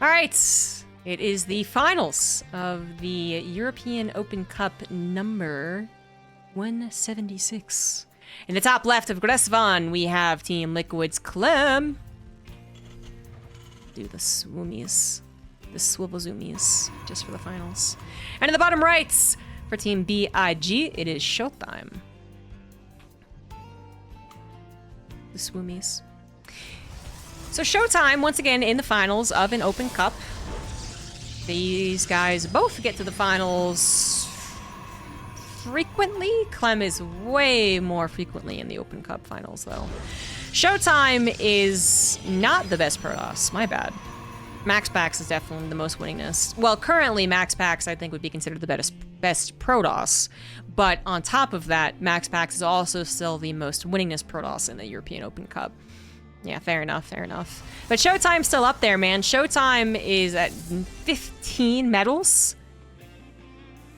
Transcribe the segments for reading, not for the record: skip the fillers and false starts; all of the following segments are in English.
All right. It is the finals of the European Open Cup number 176. In the top left of Gresvan, we have Team Liquid's Clem. Do the swoomies. The swivel zoomies. Just for the finals. And in the bottom right, for Team BIG, it is ShoWTimE. The swoomies. So ShoWTimE, once again, in the finals of an Open Cup. These guys both get to the finals frequently. Clem is way more frequently in the Open Cup finals, though. ShoWTimE is not the best Protoss. My bad. MaxPax is definitely the most winningest. Well, currently, MaxPax, I think, would be considered the best Protoss. But on top of that, MaxPax is also still the most winningest Protoss in the European Open Cup. Yeah, fair enough, fair enough. But ShoWTimE's still up there, man. ShoWTimE is at 15 medals,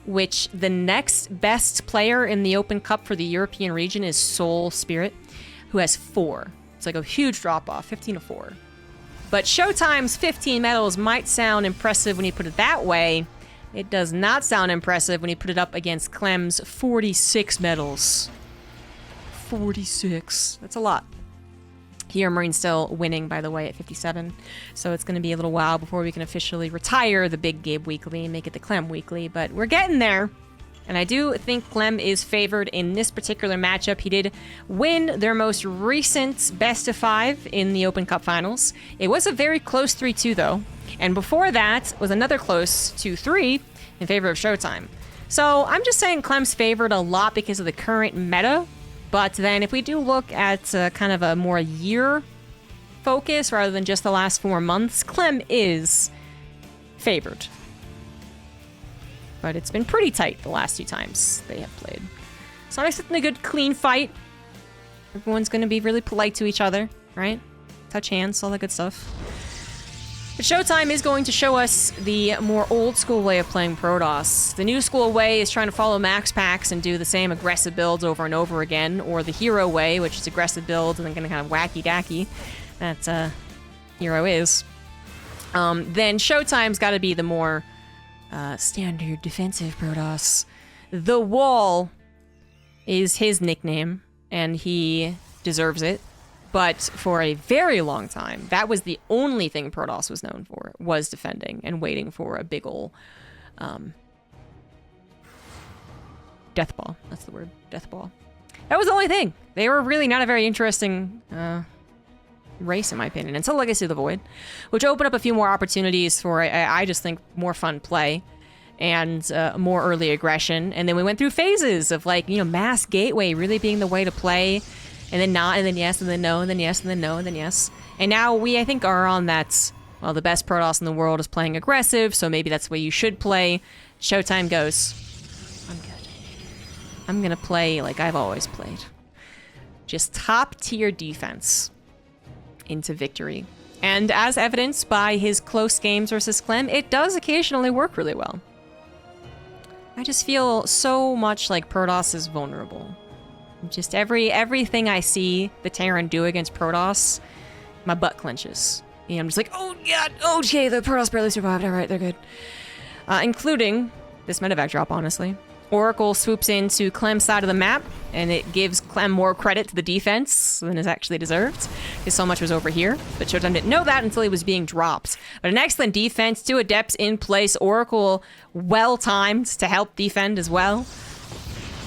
which the next best player in the Open Cup for the European region is Soul Spirit, who has 4. It's like a huge drop-off, 15 to 4. But ShoWTimE's 15 medals might sound impressive when you put it that way. It does not sound impressive when you put it up against Clem's 46 medals. 46. That's a lot. Here, Marine's still winning, by the way, at 57. So it's going to be a little while before we can officially retire the Big Gabe Weekly and make it the Clem Weekly. But we're getting there. And I do think Clem is favored in this particular matchup. He did win their most recent best of 5 in the Open Cup Finals. It was a very close 3-2, though. And before that was another close 2-3 in favor of ShoWTimE. So I'm just saying Clem's favored a lot because of the current meta. But then if we do look at kind of a more year focus rather than just the last 4 months, Clem is favored. But it's been pretty tight the last 2 times they have played. So I'm expecting a good, clean fight. Everyone's going to be really polite to each other, right? Touch hands, all that good stuff. But ShoWTimE is going to show us the more old school way of playing Protoss. The new school way is trying to follow MaxPax and do the same aggressive builds over and over again, or the hero way, which is aggressive builds and then kind of wacky-dacky. That hero is. Then ShoWTimE's got to be the more standard defensive Protoss. The Wall is his nickname, and he deserves it. But for a very long time, that was the only thing Protoss was known for, was defending and waiting for a big ol' death ball. That's the word, death ball. That was the only thing. They were really not a very interesting race, in my opinion, until Legacy of the Void, which opened up a few more opportunities for, I just think, more fun play and more early aggression. And then we went through phases of, like, you know, Mass Gateway really being the way to play. And then not, and then yes, and then no, and then yes, and then no, and then yes. And now we, I think, are on that, well, the best Protoss in the world is playing aggressive, so maybe that's the way you should play. ShoWTimE goes, I'm good. I'm going to play like I've always played. Just top-tier defense into victory. And as evidenced by his close games versus Clem, it does occasionally work really well. I just feel so much like Protoss is vulnerable. Just everything I see the Terran do against Protoss, my butt clenches. And I'm just like, oh god, okay, the Protoss barely survived. All right, they're good. Including this medevac drop, honestly. Oracle swoops into Clem's side of the map, and it gives Clem more credit to the defense than is actually deserved, because so much was over here. But ShoWTimE didn't know that until he was being dropped. But an excellent defense, 2 adepts in place. Oracle well-timed to help defend as well.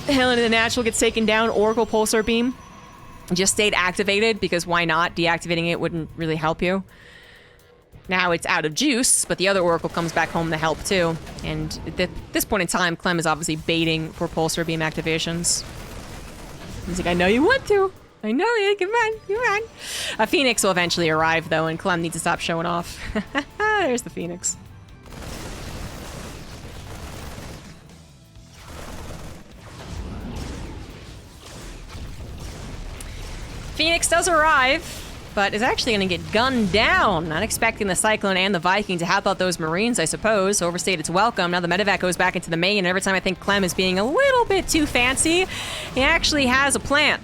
Helen in the natural gets taken down. Oracle Pulsar Beam just stayed activated because why not? Deactivating it wouldn't really help you. Now it's out of juice, but the other Oracle comes back home to help too. And at this point in time, Clem is obviously baiting for Pulsar Beam activations. He's like, I know you want to. I know you. Come on, come on. A Phoenix will eventually arrive though, and Clem needs to stop showing off. There's the Phoenix. Phoenix does arrive, but is actually going to get gunned down. Not expecting the Cyclone and the Viking to help out those Marines, I suppose. Overstayed its welcome. Now the medevac goes back into the main, and every time I think Clem is being a little bit too fancy, he actually has a plant.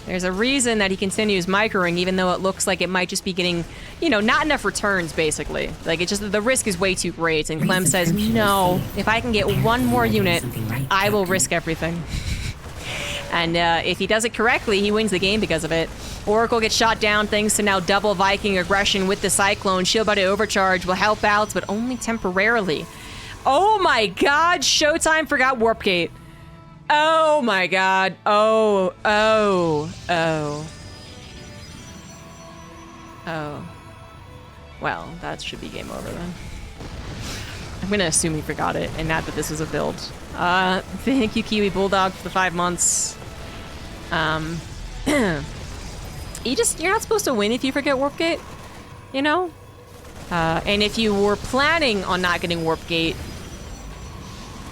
There's a reason that he continues microing, even though it looks like it might just be getting, you know, not enough returns, basically. Like, it's just the risk is way too great. And Clem says, no, if I can get one more unit, I will risk everything. And if he does it correctly, he wins the game because of it. Oracle gets shot down thanks to now double Viking aggression with the Cyclone. Shield Body Overcharge will help out, but only temporarily. Oh my god, ShoWTimE forgot Warp Gate. Oh my god. Oh. Well, that should be game over then. I'm gonna assume he forgot it, and not that this was a build. Thank you, Kiwi Bulldog, for the 5 months. You're not supposed to win if you forget Warp Gate, you know? And if you were planning on not getting Warp Gate,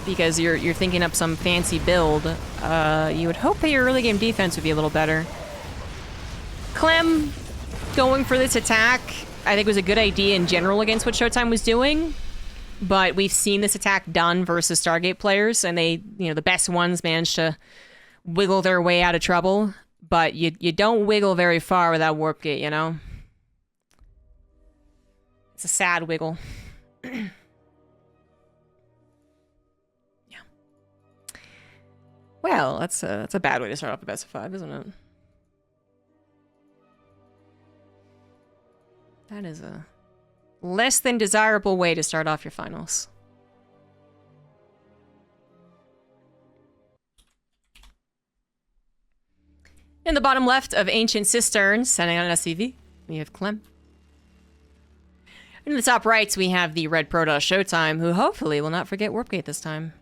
because you're thinking up some fancy build, you would hope that your early game defense would be a little better. Clem going for this attack, I think was a good idea in general against what ShoWTimE was doing, but we've seen this attack done versus Stargate players, and they, you know, the best ones manage to wiggle their way out of trouble, but you don't wiggle very far without Warp Gate, you know? It's a sad wiggle. Well, that's a bad way to start off the best of 5, isn't it? That is a less than desirable way to start off your finals. In the bottom left of Ancient Cisterns, sending out an SCV, we have Clem. In the top right, we have the red Protoss ShoWTimE, who hopefully will not forget Warp Gate this time.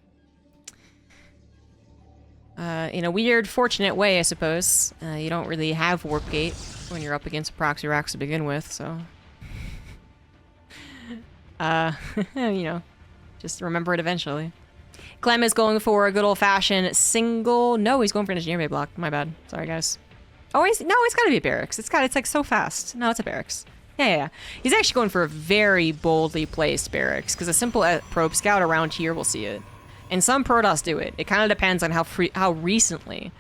In a weird, fortunate way, I suppose. You don't really have Warp Gate when you're up against proxy racks to begin with, so... you know, just remember it eventually. Clem is going for a good old-fashioned single... No, he's going for an engineer bay block. My bad. Sorry, guys. Oh, it's got to be a barracks. It's like so fast. No, it's a barracks. Yeah. He's actually going for a very boldly placed barracks, because a simple probe scout around here will see it. And some Protoss do it. It kind of depends on how recently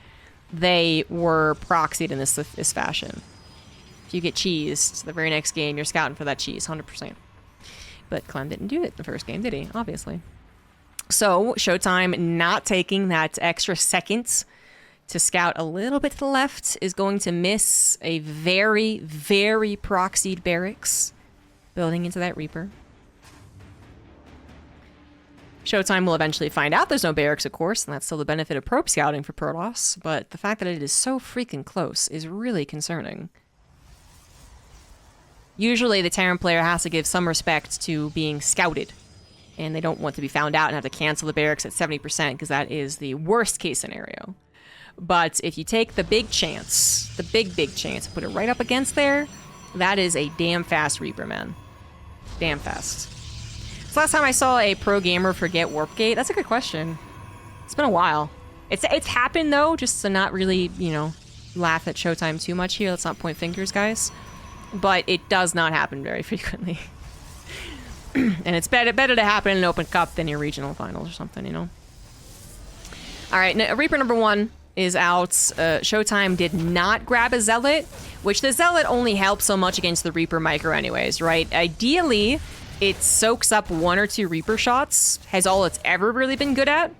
they were proxied in this fashion. If you get cheesed the very next game, you're scouting for that cheese, 100%. But Clem didn't do it the first game, did he? Obviously. So, ShoWTimE not taking that extra seconds to scout a little bit to the left is going to miss a very, very proxied barracks building into that Reaper. ShoWTimE will eventually find out there's no barracks, of course, and that's still the benefit of probe scouting for Protoss, but the fact that it is so freaking close is really concerning. Usually the Terran player has to give some respect to being scouted, and they don't want to be found out and have to cancel the barracks at 70%, because that is the worst case scenario. But if you take the big chance, the big chance, and put it right up against there, that is a damn fast Reaper, man. Damn fast. So last time I saw a pro gamer forget Warp Gate, that's a good question. It's been a while. It's happened, though, just to not really, you know, laugh at ShoWTimE too much here. Let's not point fingers, guys. But it does not happen very frequently. And it's better to happen in an open cup than your regional finals or something, you know? Alright, Reaper number 1 is out. ShoWTimE did not grab a Zealot, which the Zealot only helps so much against the Reaper micro anyways, right? Ideally, it soaks up 1 or 2 Reaper shots, has all it's ever really been good at.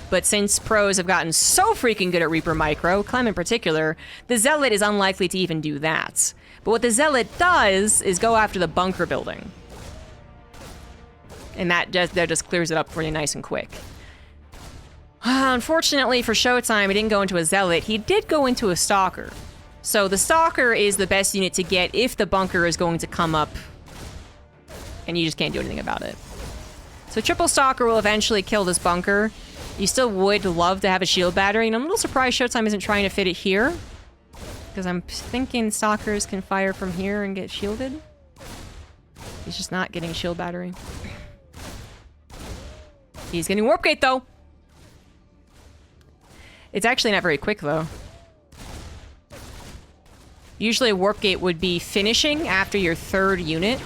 But since pros have gotten so freaking good at Reaper micro, Clem in particular, the Zealot is unlikely to even do that. But what the Zealot does is go after the bunker building. And that just clears it up pretty nice and quick. Unfortunately for ShoWTimE, he didn't go into a Zealot. He did go into a Stalker. So the Stalker is the best unit to get if the bunker is going to come up and you just can't do anything about it. So triple Stalker will eventually kill this bunker. You still would love to have a shield battery, and I'm a little surprised ShoWTimE isn't trying to fit it here, because I'm thinking Stalkers can fire from here and get shielded. He's just not getting shield battery. He's getting Warp Gate, though. It's actually not very quick, though. Usually a Warp Gate would be finishing after your 3rd unit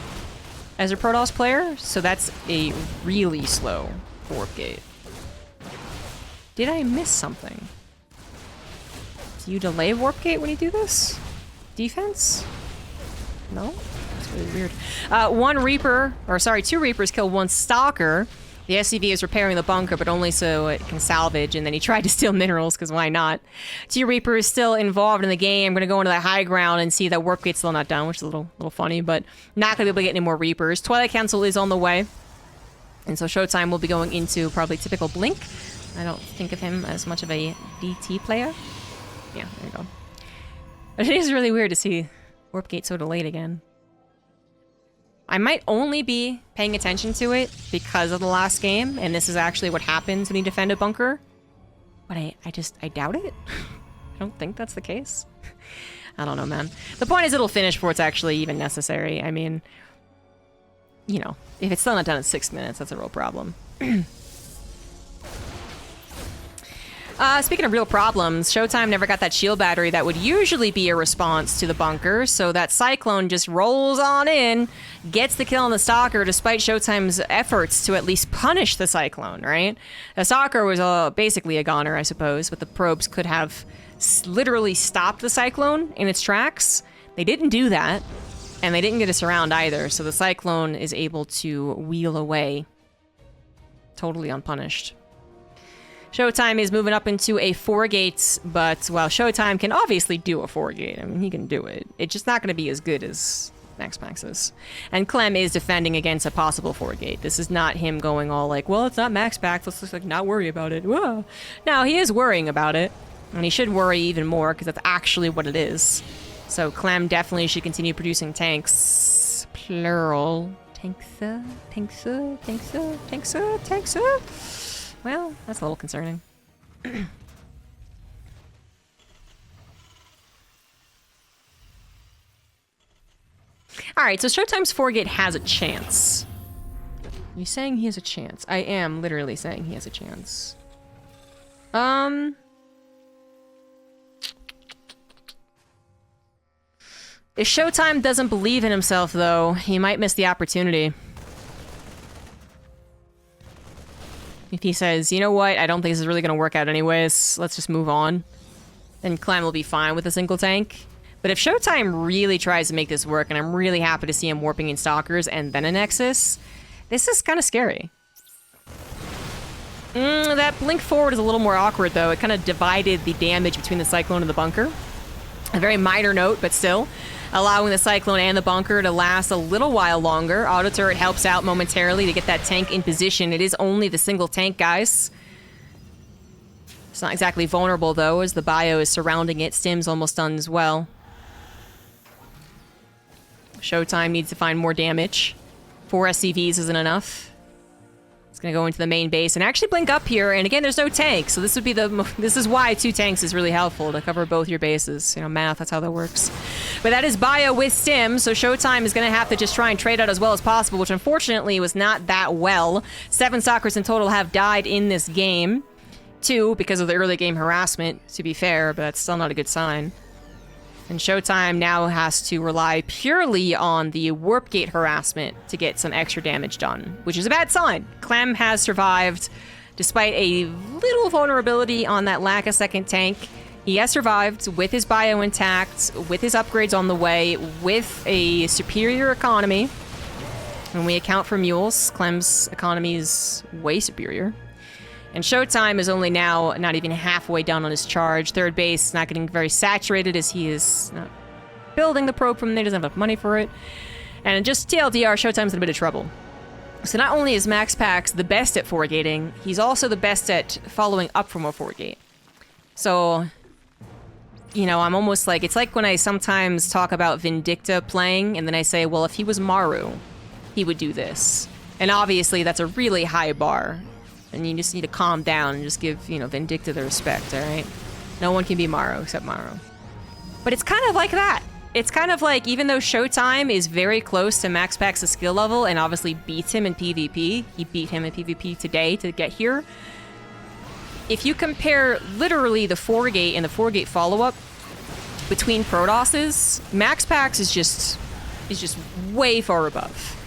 as a Protoss player, so that's a really slow Warp Gate. Did I miss something? Do you delay warp gate when you do this? Defense? No? That's really weird. One Reaper, or sorry, 2 Reapers kill 1 Stalker. The SCV is repairing the bunker, but only so it can salvage, and then he tried to steal minerals, because why not? 2 Reapers still involved in the game. I'm going to go into the high ground and see that warp gate's still not done, which is a little funny, but not going to be able to get any more Reapers. Twilight Council is on the way, and so ShoWTimE will be going into probably typical Blink. I don't think of him as much of a DT player. Yeah, there you go. But it is really weird to see warp gate so delayed again. I might only be paying attention to it because of the last game, and this is actually what happens when you defend a bunker. But I doubt it. I don't think that's the case. I don't know, man. The point is it'll finish before it's actually even necessary. I mean, you know, if it's still not done in 6 minutes, that's a real problem. Speaking of real problems, ShoWTimE never got that shield battery that would usually be a response to the bunker, so that Cyclone just rolls on in, gets the kill on the Stalker despite ShoWTimE's efforts to at least punish the Cyclone, right? The Stalker was basically a goner, I suppose, but the probes could have literally stopped the Cyclone in its tracks. They didn't do that, and they didn't get a surround either, so the Cyclone is able to wheel away totally unpunished. ShoWTimE is moving up into a 4-gate, but while ShoWTimE can obviously do a 4-gate, I mean, he can do it. It's just not going to be as good as MaxPax is. And Clem is defending against a possible 4-gate. This is not him going all like, well, it's not MaxPax, let's just like not worry about it. Whoa. No, he is worrying about it, and he should worry even more because that's actually what it is. So Clem definitely should continue producing tanks. Plural. Tanksa. Well, that's a little concerning. Alright, so ShoWTimE's 4-gate has a chance. Are you saying he has a chance? I am literally saying he has a chance. If ShoWTimE doesn't believe in himself, though, he might miss the opportunity. If he says, you know what, I don't think this is really going to work out anyways, let's just move on, then Clem will be fine with a single tank. But if ShoWTimE really tries to make this work, and I'm really happy to see him warping in Stalkers and then a Nexus, this is kind of scary. That blink forward is a little more awkward, though. It kind of divided the damage between the Cyclone and the bunker. A very minor note, but still. Allowing the Cyclone and the bunker to last a little while longer. Auto turret helps out momentarily to get that tank in position. It is only the single tank, guys. It's not exactly vulnerable, though, as the bio is surrounding it. Stim's almost done as well. ShoWTimE needs to find more damage. 4 SCVs isn't enough. It's gonna go into the main base and actually blink up here, and again, there's no tank, so this would be this is why 2 tanks is really helpful, to cover both your bases. You know, math, that's how that works. But that is bio with Stim, so ShoWTimE is gonna have to just try and trade out as well as possible, which unfortunately was not that well. 7 Stalkers in total have died in this game. 2 because of the early game harassment, to be fair, but that's still not a good sign. And ShoWTimE now has to rely purely on the warp gate harassment to get some extra damage done, which is a bad sign. Clem has survived despite a little vulnerability on that lack of second tank. He has survived with his bio intact, with his upgrades on the way, with a superior economy. When we account for mules, Clem's economy is way superior. And ShoWTimE is only now not even halfway done on his charge. Third base not getting very saturated as he is not building the probe from there, doesn't have enough money for it. And just TLDR, ShoWTimE's in a bit of trouble. So not only is MaxPax the best at 4-gating, he's also the best at following up from a 4-gate. So, you know, I'm almost like, it's like when I sometimes talk about Vindicta playing, and then I say, well, if he was Maru, he would do this. And obviously that's a really high bar. And you just need to calm down and just give, you know, Vindicta the respect, alright? No one can be Maru except Maru. But it's kind of like that. It's kind of like, even though ShoWTimE is very close to MaxPax's skill level and obviously beats him in PvP, he beat him in PvP today to get here. If you compare literally the 4-gate and the 4-gate follow-up between Protosses, MaxPax is just way far above.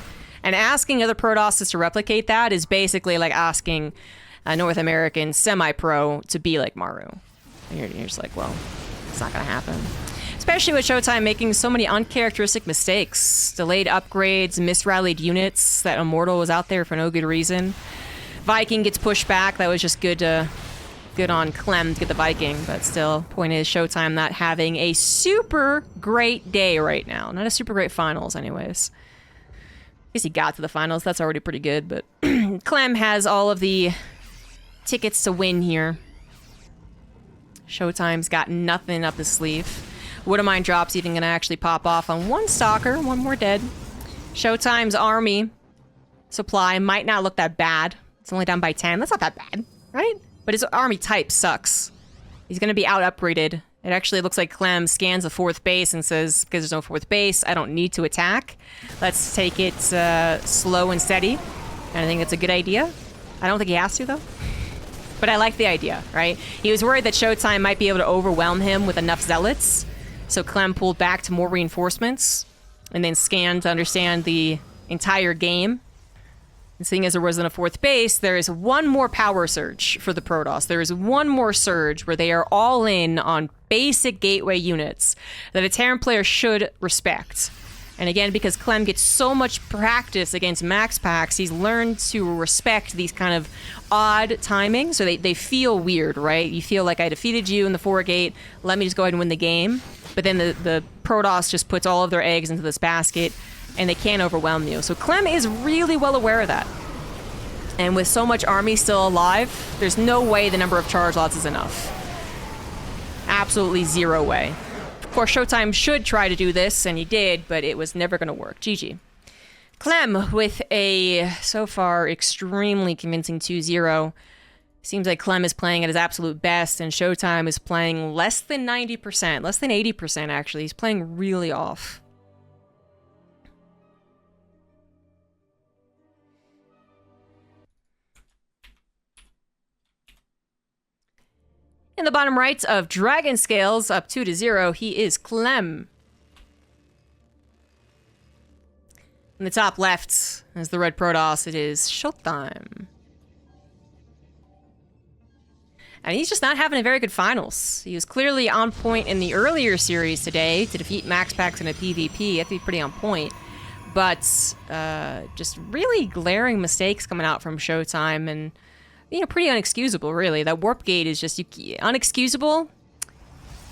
And asking other Protosses to replicate that is basically like asking a North American semi-pro to be like Maru. And you're just like, well, It's not gonna happen. Especially with ShoWTimE making so many uncharacteristic mistakes. Delayed upgrades, misrallied units, that Immortal was out there for no good reason. Viking gets pushed back, that was just good on Clem to get the Viking, but still, point is ShoWTimE not having a super great day right now. Not a super great finals anyways. I guess he got to the finals, that's already pretty good, but Clem has all of the tickets to win here. ShoWTimE's got nothing up his sleeve. Would've drop's even gonna actually pop off on one Stalker, one more dead. ShoWTimE's army supply might not look that bad. It's only down by 10. That's not that bad, right? But his army type sucks. He's gonna be out upgraded. It actually looks like Clem scans the 4th base and says, because there's no 4th base, I don't need to attack. Let's take it slow and steady. And I think it's a good idea. I don't think he has to, though. But I like the idea, right? He was worried that ShoWTimE might be able to overwhelm him with enough zealots. So Clem pulled back to more reinforcements and then scanned to understand the entire game. And seeing as there wasn't a 4th base, there is one more power surge for the Protoss. There is one more surge where they are all in on basic gateway units that a Terran player should respect. And again, because Clem gets so much practice against max packs, he's learned to respect these kind of odd timing. So they feel weird, right? You feel like I defeated you in the 4 gate, let me just go ahead and win the game. But then the Protoss just puts all of their eggs into this basket, and they can't overwhelm you. So Clem is really well aware of that. And with so much army still alive, there's no way the number of charge lots is enough. Absolutely zero way. Of course, ShoWTimE should try to do this, and he did, but it was never going to work. GG. Clem with a, so far, extremely convincing 2-0. Seems like Clem is playing at his absolute best, and ShoWTimE is playing less than 90%, less than 80% actually. He's playing really off. In the bottom right of Dragon Scales, up 2-0, he is Clem. In the top left, as the red Protoss, it is ShoWTimE. And he's just not having a very good finals. He was clearly on point in the earlier series today to defeat Max Packs in a PvP. Have to be pretty on point. But just really glaring mistakes coming out from ShoWTimE, and pretty unexcusable, really. That warp gate is just unexcusable,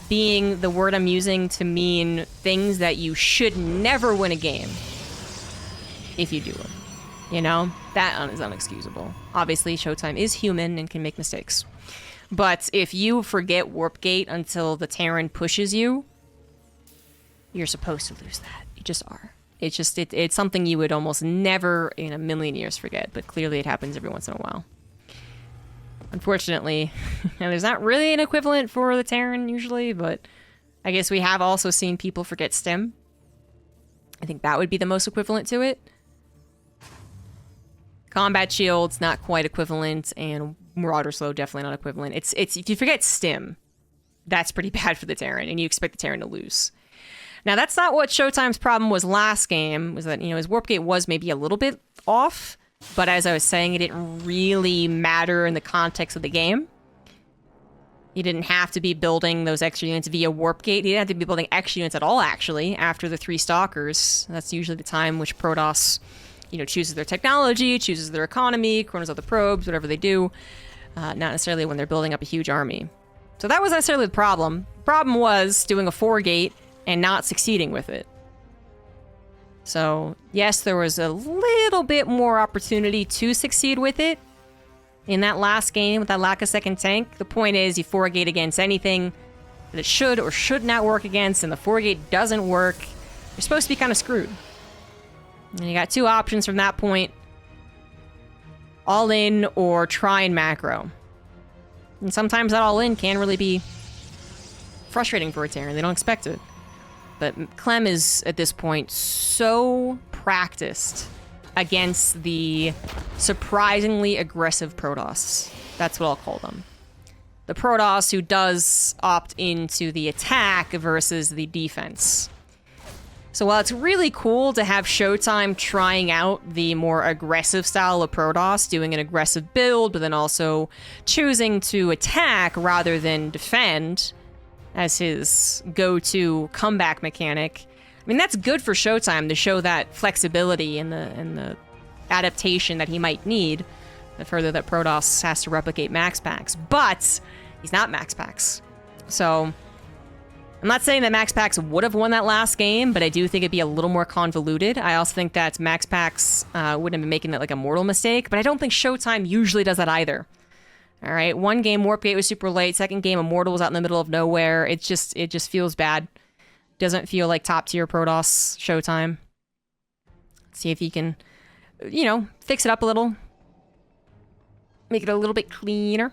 being the word I'm using to mean things that you should never win a game if you do them. That is unexcusable. Obviously, ShoWTimE is human and can make mistakes. But if you forget warp gate until the Terran pushes you, you're supposed to lose that. You just are. It's something you would almost never in a million years forget, but clearly it happens every once in a while. Unfortunately, there's not really an equivalent for the Terran usually, but I guess we have also seen people forget stim. I think that would be the most equivalent to it. Combat Shield's not quite equivalent, and Marauder Slow definitely not equivalent. It's if you forget stim, that's pretty bad for the Terran, and you expect the Terran to lose. Now, that's not what ShoWTimE's problem was last game, was that, his warp gate was maybe a little bit off, but as I was saying, it didn't really matter in the context of the game. He didn't have to be building those extra units via warp gate. He didn't have to be building extra units at all, actually, after the 3 Stalkers. That's usually the time which Protoss, chooses their technology, chooses their economy, chronos out the probes, whatever they do. Not necessarily when they're building up a huge army. So that wasn't necessarily the problem. The problem was doing a 4 gate and not succeeding with it. So, yes, there was a little bit more opportunity to succeed with it in that last game with that lack of second tank. The point is, you 4 gate against anything that it should or should not work against, and the 4 gate doesn't work, you're supposed to be kind of screwed. And you got 2 options from that point. All in or try and macro. And sometimes that all in can really be frustrating for a Terran. They don't expect it. But Clem is, at this point, so practiced against the surprisingly aggressive Protoss. That's what I'll call them. The Protoss who does opt into the attack versus the defense. So while it's really cool to have ShoWTimE trying out the more aggressive style of Protoss, doing an aggressive build, but then also choosing to attack rather than defend, as his go-to comeback mechanic. I mean, that's good for ShoWTimE to show that flexibility and the adaptation that he might need the further that Protoss has to replicate max packs. But he's not max packs. So I'm not saying that max packs would have won that last game, but I do think it'd be a little more convoluted. I also think that max packs wouldn't have been making that like a mortal mistake, but I don't think ShoWTimE usually does that either. All right, one game Warp Gate was super late. Second game Immortal was out in the middle of nowhere. It just feels bad. Doesn't feel like top tier Protoss ShoWTimE. Let's see if he can, you know, fix it up a little, make it a little bit cleaner.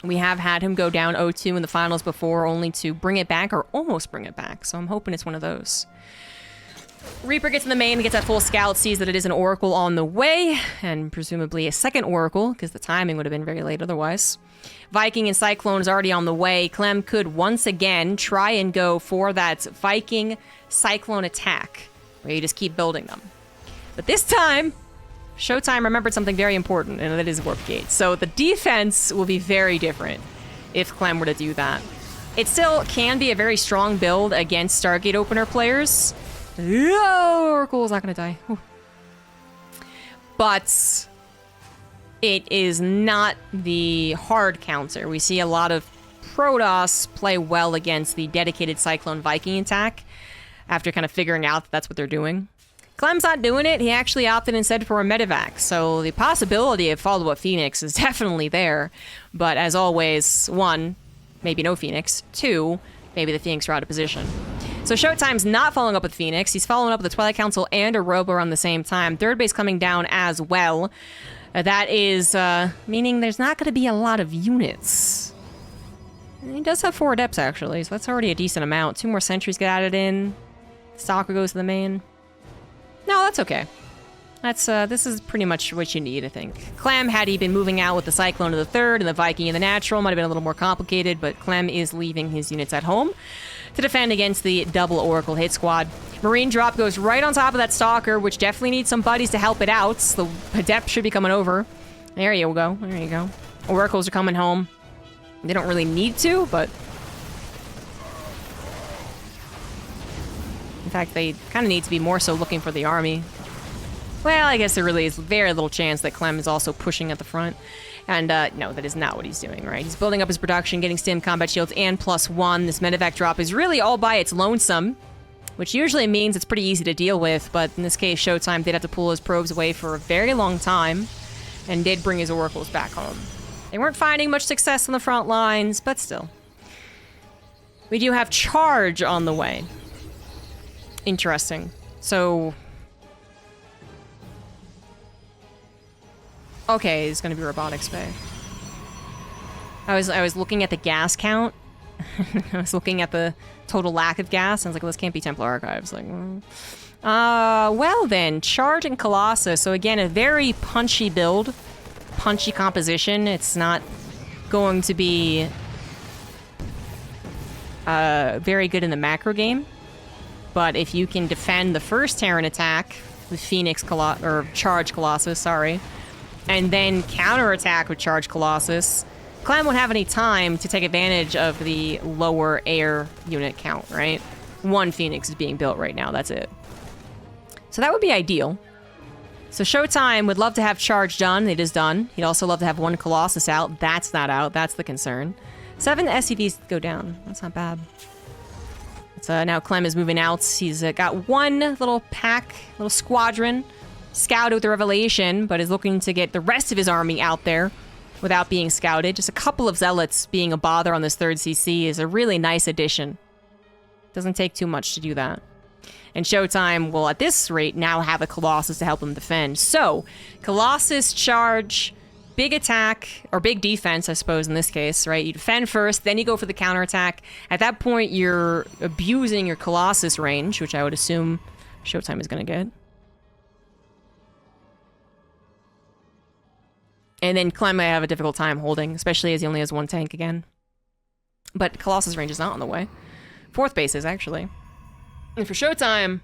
We have had him go down 0-2 in the finals before, only to bring it back, or almost bring it back. So I'm hoping it's one of those. Reaper gets in the main, gets that full scout, sees that it is an Oracle on the way, and presumably a second Oracle, because the timing would have been very late otherwise. Viking and Cyclone is already on the way. Clem could once again try and go for that Viking Cyclone attack, where you just keep building them. But this time, ShoWTimE remembered something very important, and that is Warp Gate. So the defense will be very different if Clem were to do that. It still can be a very strong build against Stargate opener players. Oh, Oracle's not gonna die. Whew. But it is not the hard counter. We see a lot of Protoss play well against the dedicated Cyclone Viking attack after kind of figuring out that that's what they're doing. Clem's not doing it. He actually opted instead for a medevac, so the possibility of follow-up Phoenix is definitely there. But as always, one, maybe no Phoenix. Two, maybe the Phoenix are out of position. So ShoWTimE's not following up with Phoenix. He's following up with the Twilight Council and a Robo around the same time. Third base coming down as well. That is meaning there's not going to be a lot of units. He does have 4 Adepts, actually, so that's already a decent amount. 2 more sentries get added in. Stalker goes to the main. No, that's okay. That's this is pretty much what you need, I think. Clem, had he been moving out with the Cyclone to the third and the Viking in the natural, might have been a little more complicated, but Clem is leaving his units at home to defend against the double Oracle hit squad. Marine drop goes right on top of that Stalker, which definitely needs some buddies to help it out. The Adept should be coming over. There you go. There you go. Oracles are coming home. They don't really need to, but in fact, they kind of need to be more so looking for the army. Well, I guess there really is very little chance that Clem is also pushing at the front. And no, that is not what he's doing, right? He's building up his production, getting stim combat shields and +1. This medevac drop is really all by its lonesome, which usually means it's pretty easy to deal with. But in this case, ShoWTimE did have to pull his probes away for a very long time and did bring his oracles back home. They weren't finding much success on the front lines, but still. We do have charge on the way. Interesting. So okay, it's gonna be robotics bay. I was looking at the gas count. I was looking at the total lack of gas. I was like, well, this can't be Templar Archives. Like, well then, charge and Colossus. So again, a very punchy build, punchy composition. It's not going to be very good in the macro game. But if you can defend the first Terran attack with Charge Colossus, sorry, and then counterattack with Charge Colossus, Clem won't have any time to take advantage of the lower air unit count, right? 1 Phoenix is being built right now, that's it. So that would be ideal. So ShoWTimE would love to have Charge done, it is done. He'd also love to have 1 Colossus out, that's not out, that's the concern. 7 SCVs go down, that's not bad. Now Clem is moving out. He's got 1 little pack, little squadron, scouted with the Revelation, but is looking to get the rest of his army out there without being scouted. Just a couple of Zealots being a bother on this 3rd CC is a really nice addition. Doesn't take too much to do that. And ShoWTimE will, at this rate, now have a Colossus to help him defend. So, Colossus, charge, big attack, or big defense, I suppose, in this case, right? You defend first, then you go for the counterattack. At that point, you're abusing your Colossus range, which I would assume ShoWTimE is going to get. And then Clem may have a difficult time holding, especially as he only has 1 tank again. But Colossus range is not on the way. 4th base is, actually. And for ShoWTimE,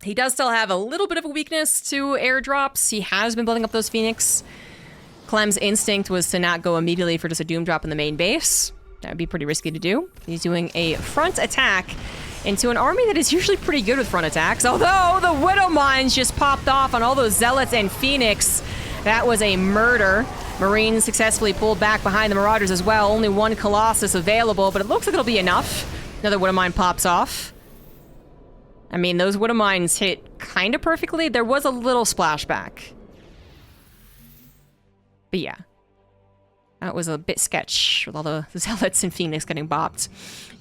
he does still have a little bit of a weakness to airdrops. He has been building up those Phoenix. Clem's instinct was to not go immediately for just a Doom drop in the main base. That would be pretty risky to do. He's doing a front attack into an army that is usually pretty good with front attacks. Although the Widow Mines just popped off on all those Zealots and Phoenix. That was a murder. Marines successfully pulled back behind the Marauders as well. Only one Colossus available, but it looks like it'll be enough. Another Widow Mine pops off. I mean, those Widow Mines hit kind of perfectly. There was a little splashback. But yeah. That was a bit sketch with all the Zealots and Phoenix getting bopped.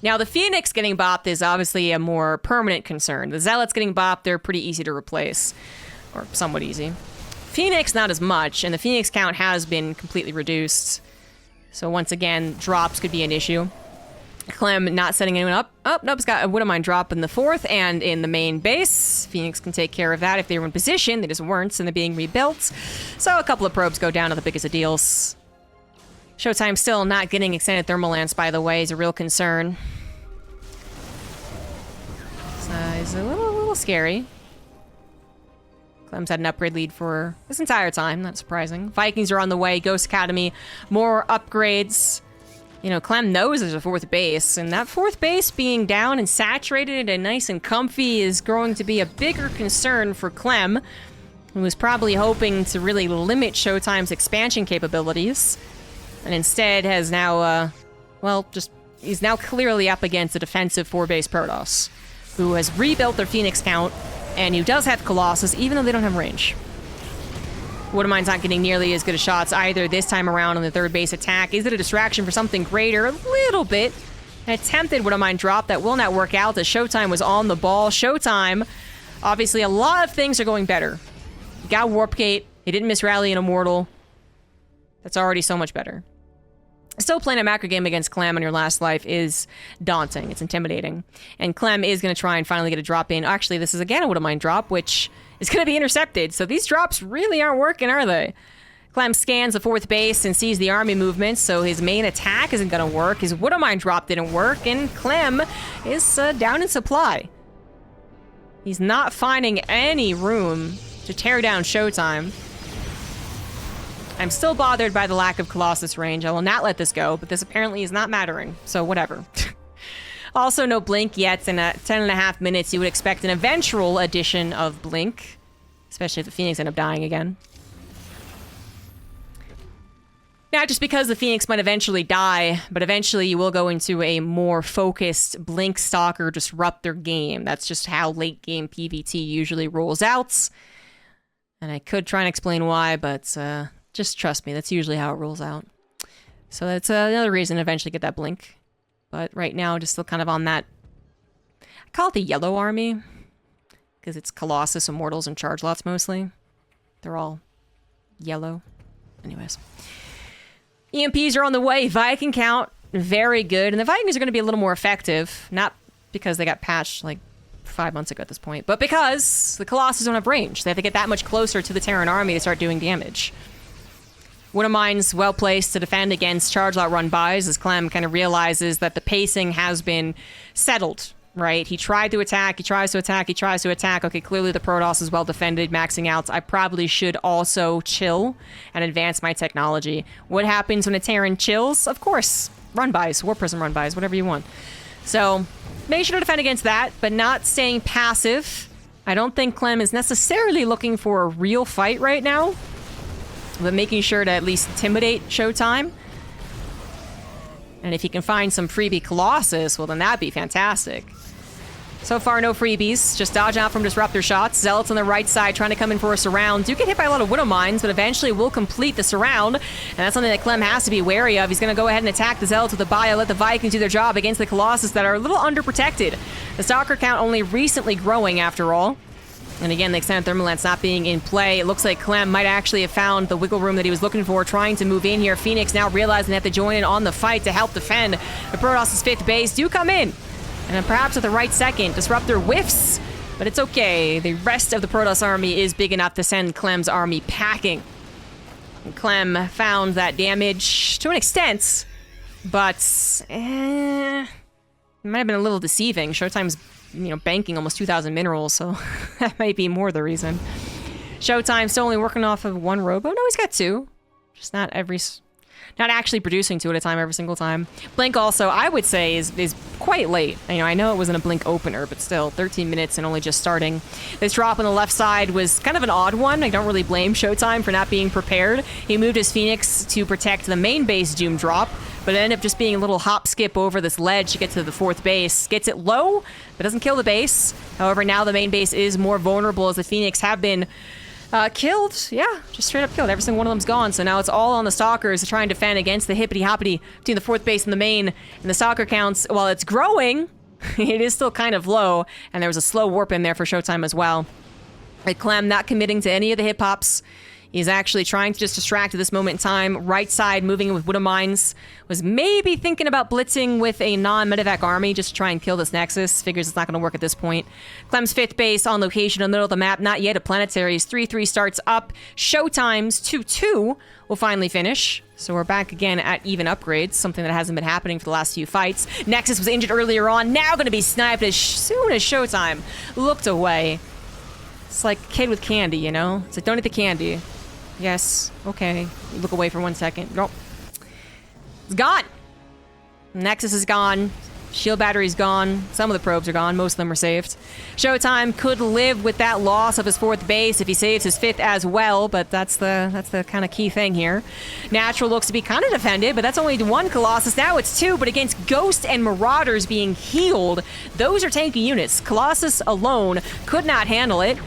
Now, the Phoenix getting bopped is obviously a more permanent concern. The Zealots getting bopped, they're pretty easy to replace. Or somewhat easy. Phoenix, not as much, and the Phoenix count has been completely reduced. So once again, drops could be an issue. Clem not setting anyone up. Oh, nope, it's got a Widow Mine drop in the 4th and in the main base. Phoenix can take care of that if they were in position. They just weren't, and they're being rebuilt. So a couple of probes go down to the biggest of deals. ShoWTimE still not getting extended thermal lance, by the way, is a real concern. So it's a little scary. Clem's had an upgrade lead for this entire time, not surprising. Vikings are on the way, Ghost Academy, more upgrades. You know, Clem knows there's a 4th base, and that 4th base being down and saturated and nice and comfy is going to be a bigger concern for Clem, who was probably hoping to really limit ShoWTimE's expansion capabilities. And instead has now, he's now clearly up against a defensive 4-base Protoss, who has rebuilt their Phoenix count, and who does have Colossus, even though they don't have range. Widow Mine's not getting nearly as good of shots either this time around on the 3rd base attack. Is it a distraction for something greater? A little bit. An attempted Widow Mine drop that will not work out, as ShoWTimE was on the ball. ShoWTimE, obviously a lot of things are going better. He got Warp Gate, he didn't miss Rally and Immortal. That's already so much better. Still playing a macro game against Clem on your last life is daunting. It's intimidating. And Clem is going to try and finally get a drop in. Actually, this is again a Widow Mine drop, which is going to be intercepted. So these drops really aren't working, are they? Clem scans the 4th base and sees the army movement, so his main attack isn't going to work. His Widow Mine drop didn't work, and Clem is down in supply. He's not finding any room to tear down ShoWTimE. I'm still bothered by the lack of Colossus range. I will not let this go, but this apparently is not mattering, so whatever. Also, no Blink yet, and at 10.5 minutes, you would expect an eventual addition of Blink, especially if the Phoenix end up dying again. Not just because the Phoenix might eventually die, but eventually you will go into a more focused Blink Stalker Disruptor game. That's just how late game PvT usually rolls out. And I could try and explain why, but just trust me, that's usually how it rolls out. So that's another reason to eventually get that Blink. But right now, just still kind of on that... I call it the yellow army, because it's Colossus, Immortals, and Charge Lots mostly. They're all yellow. Anyways. EMPs are on the way. Viking count, very good. And the Vikings are going to be a little more effective. Not because they got patched like 5 months ago at this point, but because the Colossus don't have range. They have to get that much closer to the Terran army to start doing damage. Widow Mine's well placed to defend against charge lot run bys, as Clem kind of realizes that the pacing has been settled, right? He tried to attack, he tries to attack, he tries to attack. Okay, clearly the Protoss is well defended, maxing out. I probably should also chill and advance my technology. What happens when a Terran chills? Of course, run bys, War Prism run bys, whatever you want. So, make sure to defend against that, but not staying passive. I don't think Clem is necessarily looking for a real fight right now, but making sure to at least intimidate ShoWTimE. And if he can find some freebie Colossus, well then that'd be fantastic. So far, no freebies. Just dodge out from Disruptor shots. Zealots on the right side trying to come in for a surround. Do get hit by a lot of Widow Mines, but eventually will complete the surround. And that's something that Clem has to be wary of. He's going to go ahead and attack the Zealots with the bio, let the Vikings do their job against the Colossus that are a little underprotected. The Stalker count only recently growing after all. And again, the extended thermal lance not being in play. It looks like Clem might actually have found the wiggle room that he was looking for, trying to move in here. Phoenix now realizing they have to join in on the fight to help defend. The Protoss' 5th base do come in. And then perhaps at the right second, Disruptor whiffs, but it's okay. The rest of the Protoss army is big enough to send Clem's army packing. And Clem found that damage to an extent, but it might have been a little deceiving. ShoWTimE's banking almost 2,000 minerals, so that might be more the reason. ShoWTimE still only working off of 1 robo. No, he's got 2. Just not every... not actually producing 2 at a time every single time. Blink also, I would say, is quite late. You know, I know it wasn't a Blink opener, but still, 13 minutes and only just starting. This drop on the left side was kind of an odd one. I don't really blame ShoWTimE for not being prepared. He moved his Phoenix to protect the main base Doom drop, but it ended up just being a little hop skip over this ledge to get to the 4th base. Gets it low, but doesn't kill the base. However, now the main base is more vulnerable as the Phoenix have been killed. Yeah, just straight up killed. Every single one of them's gone. So now it's all on the Stalkers to try and defend against the hippity-hoppity between the 4th base and the main. And the Stalker counts, while it's growing, it is still kind of low. And there was a slow warp in there for ShoWTimE as well. Clem not committing to any of the hip-hops. He's actually trying to just distract at this moment in time. Right side moving in with Widow Mines. Was maybe thinking about blitzing with a non-medevac army just to try and kill this Nexus. Figures it's not going to work at this point. Clem's 5th base on location in the middle of the map. Not yet a planetary. His 3-3 starts up. ShoWTimE's 2-2 will finally finish. So we're back again at even upgrades. Something that hasn't been happening for the last few fights. Nexus was injured earlier on. Now going to be sniped as soon as ShoWTimE looked away. It's like a kid with candy, you know? It's like, don't eat the candy. Yes, okay. Look away for 1 second. Nope. It's gone! Nexus is gone. Shield battery's gone. Some of the probes are gone. Most of them are saved. ShoWTimE could live with that loss of his 4th base if he saves his 5th as well, but that's the kind of key thing here. Natural looks to be kind of defended, but that's only 1 Colossus. Now it's 2, but against Ghost and Marauders being healed, those are tanky units. Colossus alone could not handle it.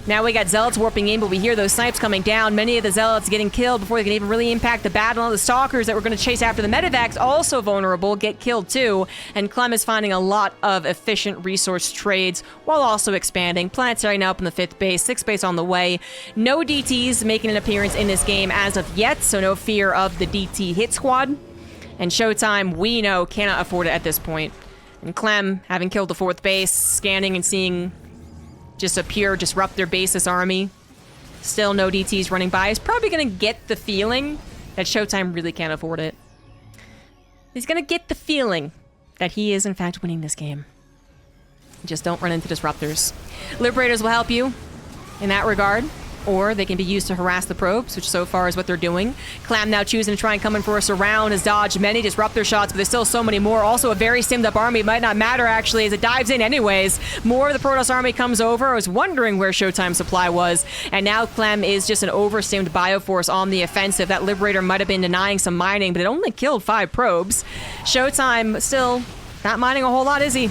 Now we got Zealots warping in, but we hear those snipes coming down. Many of the Zealots getting killed before they can even really impact the battle. The Stalkers that were going to chase after the Medevacs, also vulnerable, get killed too. And Clem is finding a lot of efficient resource trades while also expanding. Planetary now up in the 5th base, 6th base on the way. No DTs making an appearance in this game as of yet, so no fear of the DT hit squad. And ShoWTimE, we know, cannot afford it at this point. And Clem, having killed the 4th base, scanning and seeing just a pure disrupt their basis army. Still no DTs running by. He's probably going to get the feeling that ShoWTimE really can't afford it. He's going to get the feeling that he is in fact winning this game. Just don't run into disruptors. Liberators will help you in that regard, or they can be used to harass the probes, which so far is what they're doing. Clem now choosing to try and come in for a surround, has dodged many disruptor shots, but there's still so many more. Also a very stimmed up army. It might not matter actually as it dives in anyways. More of the Protoss army comes over. I was wondering where ShoWTimE's supply was, and now Clem is just an overstimmed Bioforce on the offensive. That Liberator might have been denying some mining, but it only killed 5 probes. ShoWTimE still not mining a whole lot, is he?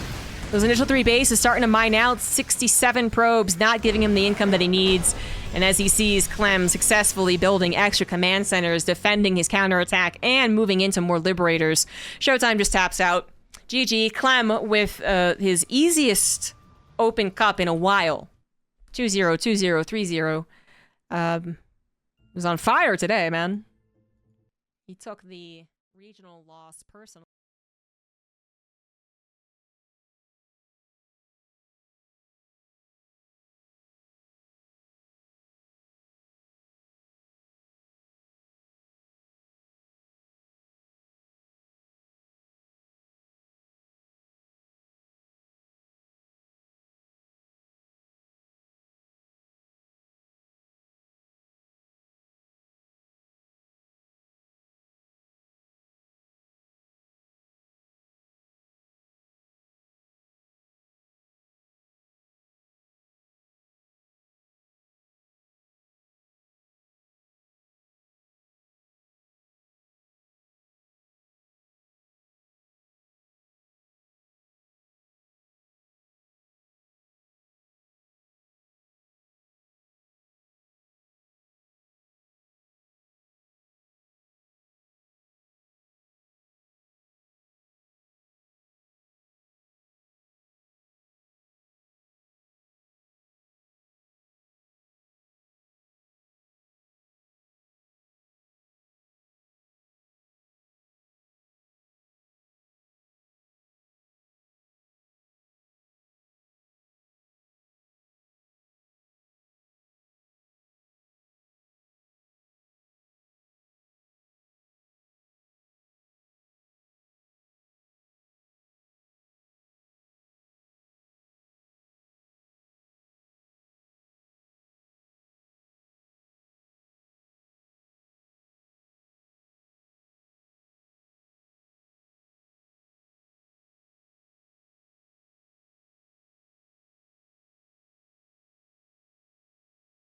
Those initial 3 bases starting to mine out. 67 probes, not giving him the income that he needs. And as he sees Clem successfully building extra command centers, defending his counterattack, and moving into more Liberators, ShoWTimE just taps out. GG. Clem with his easiest open cup in a while. 2-0, 2-0, 3-0. Was on fire today, man. He took the regional loss personally.